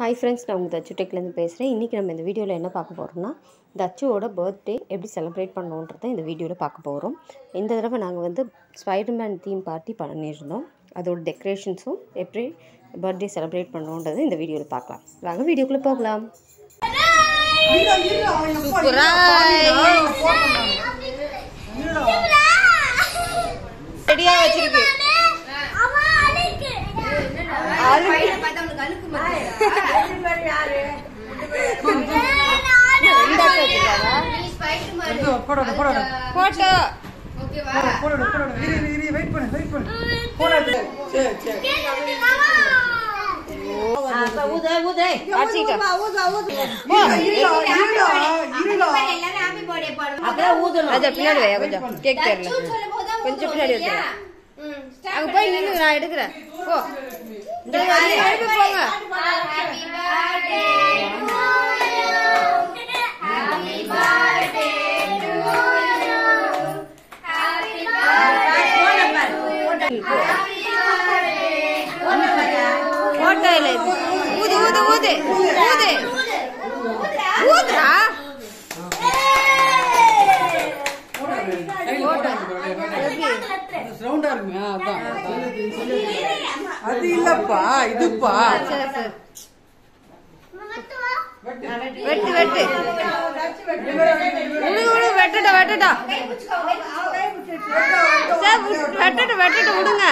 Hi friends, நான் உங்க தச்சு டெக்லேருந்து பேசுகிறேன். இன்றைக்கி நம்ம இந்த வீடியோவில் என்ன பார்க்க போகிறோம்னா, தச்சுவோட பர்த்டே எப்படி செலிப்ரேட் பண்ணணுன்றதை இந்த வீடியோவில் பார்க்க போகிறோம். இந்த தடவை நாங்கள் ஸ்பைடர்மேன் தீம் பார்ட்டி பண்ணியிருந்தோம். அதோட டெக்கரேஷன்ஸும் எப்படி பர்த்டே செலிப்ரேட் பண்ணணுன்றதை இந்த வீடியோவில் பார்க்கலாம். வாங்க வீடியோக்குள்ளே போகலாம். ரெடியாக வச்சிருக்கு. கொஞ்சம் பின்னாடி அங்க போய் நின்று நான் எடுக்கிறேன். ஊது ஊது ஊது ஊது ஊதுரா. அது இல்லப்பா, இதுப்பா. வெட்டு வெட்டு வெட்டுடா வெட்டுடா வெட்டுட்டு வெட்டுட்டு விடுங்க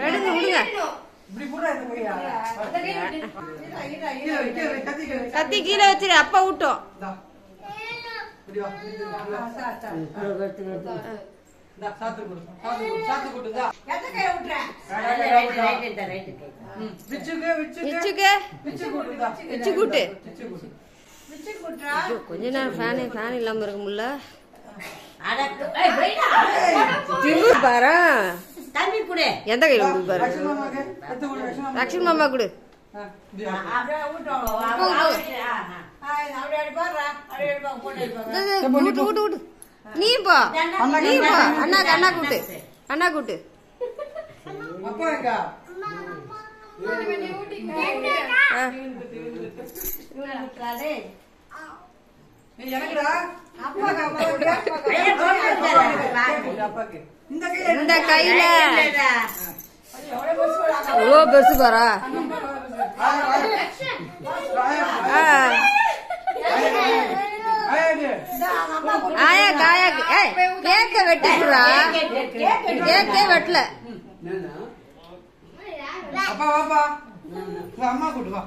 விடுங்க விடுங்க. கத்தி கீழே வச்சிரு, அப்பா விட்டோம். கொஞ்ச நேரம் ஃபேன் இல்லாம இருக்க முடியல. பாரு எந்த கையில கொடு பாரு. ரக்ஷன் மாமா கொடு. நீ போ அண்ணா கூட்டு அண்ணா கூட்டு. இந்த கையில எவ்வளோ பெருசு பாரா. ஆயா காயா கேக்க வெட்டுறா. கேக்கே வெட்டல. அப்பா வாப்பா, அம்மா கூட்டு வா.